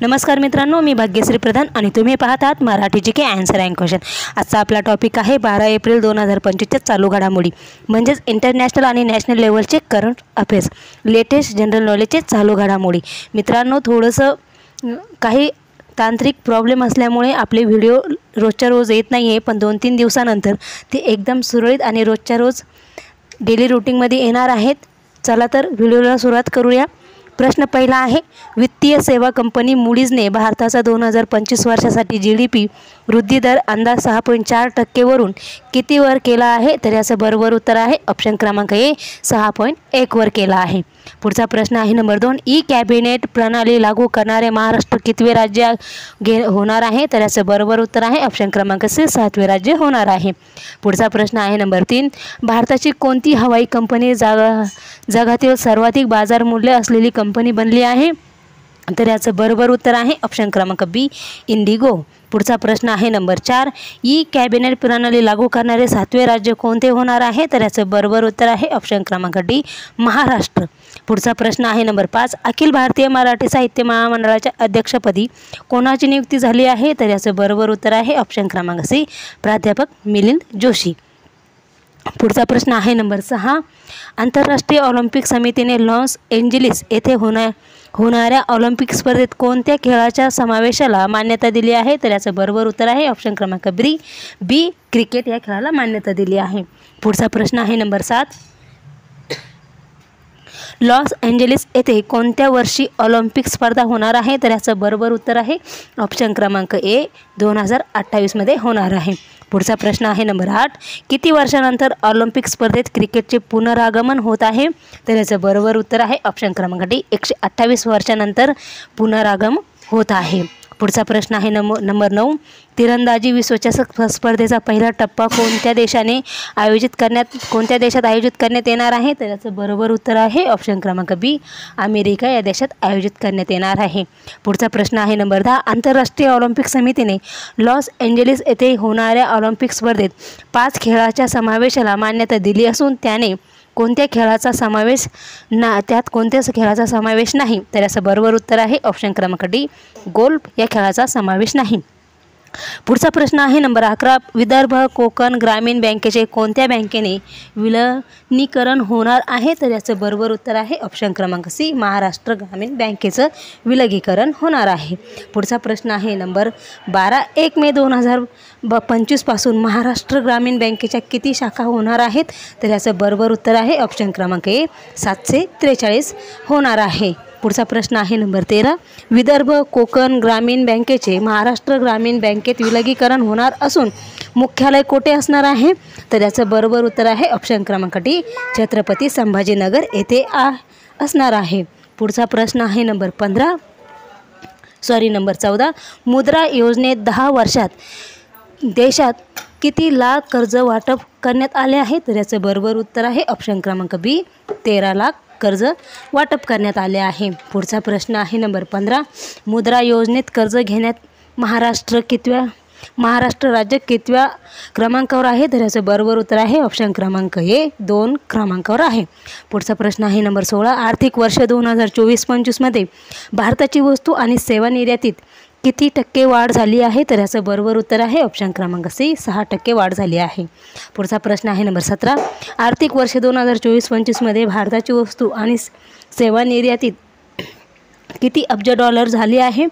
नमस्कार मित्रांनो, मी भाग्यश्री प्रधान आणि तुम्ही पाहत आहात Marathi GK answer and question. आजचा आपला टॉपिक आहे 12 एप्रिल 2025च्या चालू घडामोडी म्हणजेच इंटरनॅशनल आणि नॅशनल लेवलचे करंट अफेअर्स, लेटेस्ट जनरल नॉलेजचे चालू घडामोडी। मित्रांनो, थोडंसं काही तांत्रिक प्रॉब्लेम असल्यामुळे आपले व्हिडिओ रोजच्या रोज येत नाही आहे, पण 2-3 दिवसानंतर ते एकदम सुरळीत आणि रोजच्या रोज डेली रूटीनमध्ये येणार आहेत। चला तर व्हिडिओला सुरुवात करूया। प्रश्न पहिला आहे, वित्तीय सेवा कंपनी मूडीजने भारताचा 2025 वर्षासाठी GDP वृद्धी दर अंदाज 6.4% वरून किती वर केला आहे? तर याचं बरोबर उत्तर आहे ऑप्शन क्रमांक ए 6.1 वर केला आहे। पुढचा प्रश्न आहे नंबर 2, ई कॅबिनेट प्रणाली लागू करणारे महाराष्ट्र कितवे राज्य होणार आहे? तर याचं बरोबर उत्तर आहे ऑप्शन क्रमांक सी 7वे राज्य होणार आहे। पुढचा प्रश्न आहे नंबर 3, भारताची कोणती हवाई कंपनी जगातील सर्वाधिक बाजार मूल्य असलेली कंपनी बनली आहे? तर याचं बरोबर उत्तर आहे ऑप्शन क्रमांक बी इंडिगो। पुढचा प्रश्न आहे नंबर 4, ई कॅबिनेट प्रणाली लागू करणारे 7वे राज्य कोणते होणार आहे? तर याचं बरोबर उत्तर आहे ऑप्शन क्रमांक डी महाराष्ट्र। पुढचा प्रश्न आहे नंबर 5, अखिल भारतीय मराठी साहित्य महामंडळाच्या अध्यक्षपदी कोणाची नियुक्ती झाली आहे? तर याचं बरोबर उत्तर आहे ऑप्शन क्रमांक सी प्राध्यापक मिलिंद जोशी। पुढचा प्रश्न आहे नंबर 6, आंतरराष्ट्रीय ऑलिम्पिक समितीने लॉस एंजेलिस येथे होणाऱ्या ऑलिम्पिक स्पर्धेत कोणत्या खेळाच्या समावेशाला मान्यता दिली आहे? तर याचं बरोबर उत्तर आहे ऑप्शन क्रमांक बी क्रिकेट या खेळाला मान्यता दिली आहे। पुढचा प्रश्न आहे नंबर 7, लॉस एंजेलिस येथे कोणत्या वर्षी ऑलिम्पिक स्पर्धा होणार आहे? तर याचं बरोबर उत्तर आहे ऑप्शन क्रमांक ए 2028 मध्ये होणार आहे। पुढचा प्रश्न आहे नंबर 8, किती वर्षानंतर ऑलिम्पिक स्पर्धेत क्रिकेटचे पुनरागमन होत आहे? तर याचं बरोबर उत्तर आहे ऑप्शन क्रमांक डी 128 वर्षानंतर पुनरागमन होत आहे। पुढचा प्रश्न आहे नंबर 9, तिरंदाजी विश्वचषक स्पर्धेचा पहिला टप्पा कोणत्या देशात आयोजित करण्यात येणार आहे? तर याचं बरोबर उत्तर आहे ऑप्शन क्रमांक बी अमेरिका या देशात आयोजित करण्यात येणार आहे। पुढचा प्रश्न आहे नंबर 10, आंतरराष्ट्रीय ऑलिम्पिक समितीने लॉस एंजेलिस येथे होणाऱ्या ऑलिम्पिक स्पर्धेत 5 खेळाच्या समावेशाला मान्यता दिली असून त्यात कोणत्याच खेळाचा समावेश नाही? तर याचं बरोबर उत्तर आहे ऑप्शन क्रमांक डी गोल्फ या खेळाचा समावेश नाही। पुढचा प्रश्न आहे नंबर 11, विदर्भ कोकण ग्रामीण बँकेचे कोणत्या बँकेने विलिनीकरण होणार आहे? तर याचं बरोबर उत्तर आहे ऑप्शन क्रमांक सी महाराष्ट्र ग्रामीण बँकेचं विलगीकरण होणार आहे। पुढचा प्रश्न आहे नंबर 12, 1 मे 2025 पासून महाराष्ट्र ग्रामीण बँकेच्या किती शाखा होणार आहेत? तर याचं बरोबर उत्तर आहे ऑप्शन क्रमांक ए 743 होणार आहे। पुढचा प्रश्न आहे नंबर 13, विदर्भ कोकण ग्रामीण बँकेचे महाराष्ट्र ग्रामीण बँकेत विलगीकरण होणार असून मुख्यालय कोठे असणार आहे? तर याचं बरोबर उत्तर आहे ऑप्शन क्रमांक डी छत्रपती संभाजीनगर येथे असणार आहे। पुढचा प्रश्न आहे नंबर 14, मुद्रा योजनेत 10 वर्षात देशात किती लाख कर्ज वाटप करण्यात आले आहे? तर याचं बरोबर उत्तर आहे ऑप्शन क्रमांक बी 13 लाख कर्ज वाटप करण्यात आले आहे। पुढचा प्रश्न आहे नंबर 15, मुद्रा योजनेत कर्ज घेण्यात महाराष्ट्र राज्य कितव्या क्रमांकावर आहे? तर याचं बरोबर उत्तर आहे ऑप्शन क्रमांक ए 2 क्रमांकावर आहे। पुढचा प्रश्न आहे नंबर 16, आर्थिक वर्ष 2024-25 मध्ये भारताची वस्तू आणि सेवा निर्यातीत किती टक्के वाढ झाली आहे? तर याचं बरोबर उत्तर आहे ऑप्शन क्रमांक सी 6% वाढ झाली आहे। पुढचा प्रश्न आहे नंबर 17, आर्थिक वर्ष 2024-25 मध्ये भारताची वस्तू आणि सेवा निर्यातीत किती अब्ज डॉलर झाली आहे?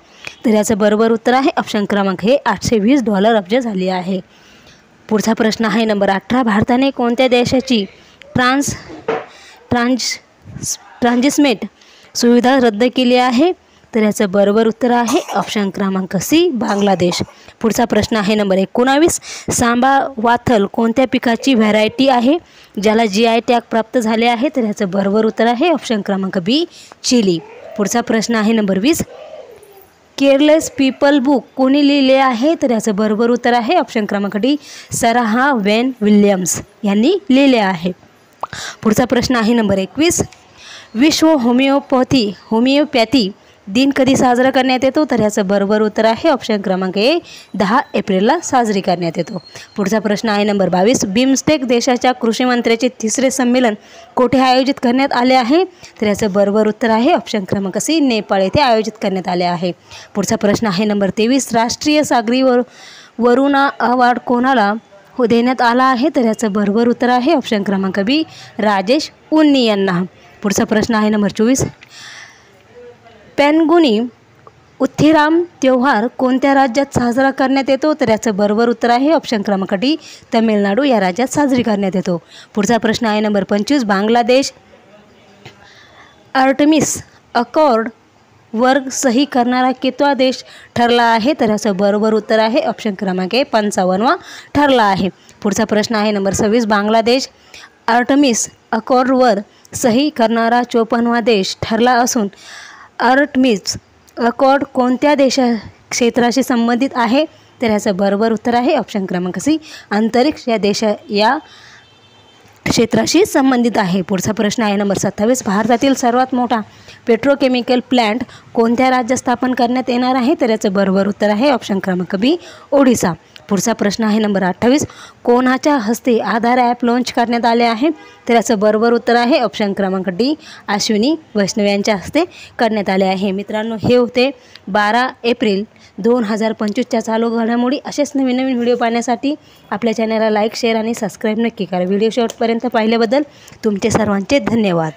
तर याचं बरोबर उत्तर आहे ऑप्शन क्रमांक हे $820 अब्ज झाली आहे। पुढचा प्रश्न आहे नंबर 18, भारताने कोणत्या देशाची ट्रान्झिस्मेट सुविधा रद्द केली आहे? तर याचं बरोबर उत्तर आहे ऑप्शन क्रमांक सी बांगलादेश। पुढचा प्रश्न आहे नंबर 19, सांबा वाथल कोणत्या पिकाची व्हरायटी आहे ज्याला GI टॅग प्राप्त झाले आहे? तर याचं बरोबर उत्तर आहे ऑप्शन क्रमांक बी चिली। पुढचा प्रश्न आहे नंबर 20, केअरलेस पीपल बुक कोणी लिहिले आहे? तर याचं बरोबर उत्तर आहे ऑप्शन क्रमांक डी सराह वेन विल्यम्स यांनी लिहिले आहे। पुढचा प्रश्न आहे नंबर 21, विश्व होमिओपॅथी दिन कधी साजरा करण्यात येतो, तर याचं बरोबर उत्तर आहे ऑप्शन क्रमांक ए 10 एप्रिलला साजरी करण्यात येतो. पुढचा प्रश्न आहे नंबर 22. बिमस्टेक देशाच्या कृषी मंत्र्याचे 3रे संमेलन कोठे आयोजित करण्यात आले आहे, तर याचं बरोबर उत्तर आहे ऑप्शन क्रमांक सी नेपाळ येथे आयोजित करण्यात आले आहे. पुढचा प्रश्न आहे नंबर 23. राष्ट्रीय सागरी वरुणा अवॉर्ड कोणाला देण्यात आला आहे, तर याचं बरोबर उत्तर आहे ऑप्शन क्रमांक बी राजेश उन्नी यांना. पुढचा प्रश्न आहे नंबर 24. पेनगुनी उत्थिराम त्योहार कोणत्या राज्यात साजरा करण्यात येतो, तर याचं बरोबर उत्तर आहे ऑप्शन क्रमांक डी तमिळनाडू या राज्यात साजरी करण्यात येतो. पुढचा प्रश्न आहे नंबर 25. बांगलादेश आर्टेमिस अकॉर्ड वर सही करणारा कितवा देश ठरला आहे, तर याचं बरोबर उत्तर आहे ऑप्शन क्रमांक ए 55वा ठरला आहे. पुढचा प्रश्न आहे नंबर 26. बांगलादेश आर्टेमिस अकॉर्डवर सही करणारा 54वा देश ठरला असून आर्टेमिस अकॉर्ड कोणत्या क्षेत्राशी संबंधित आहे, तर याचं बरोबर उत्तर आहे ऑप्शन क्रमांक सी अंतरिक्ष या क्षेत्राशी संबंधित आहे. पुढचा प्रश्न आहे नंबर 27. भारतातील सर्वात मोठा पेट्रोकेमिकल प्लांट कोणत्या राज्यात स्थापन करण्यात येणार आहे, तर याचं बरोबर उत्तर आहे ऑप्शन क्रमांक बी ओडिसा. पुढचा प्रश्न आहे नंबर 28. कोणाच्या हस्ते आधार ॲप लॉन्च करण्यात आले आहे, तर याचं बरोबर उत्तर आहे ऑप्शन क्रमांक डी अश्विनी वैष्णव यांच्या हस्ते करण्यात आले आहे. मित्रांनो, हे होते 12 एप्रिल 2025च्या चालू घडामोडी. असेच नवीन नवीन व्हिडिओ पाहण्यासाठी आपल्या चॅनलला लाईक, शेअर आणि सबस्क्राईब नक्की करा. व्हिडिओ शेवटपर्यंत पाहिल्याबद्दल तुमचे सर्वांचे धन्यवाद.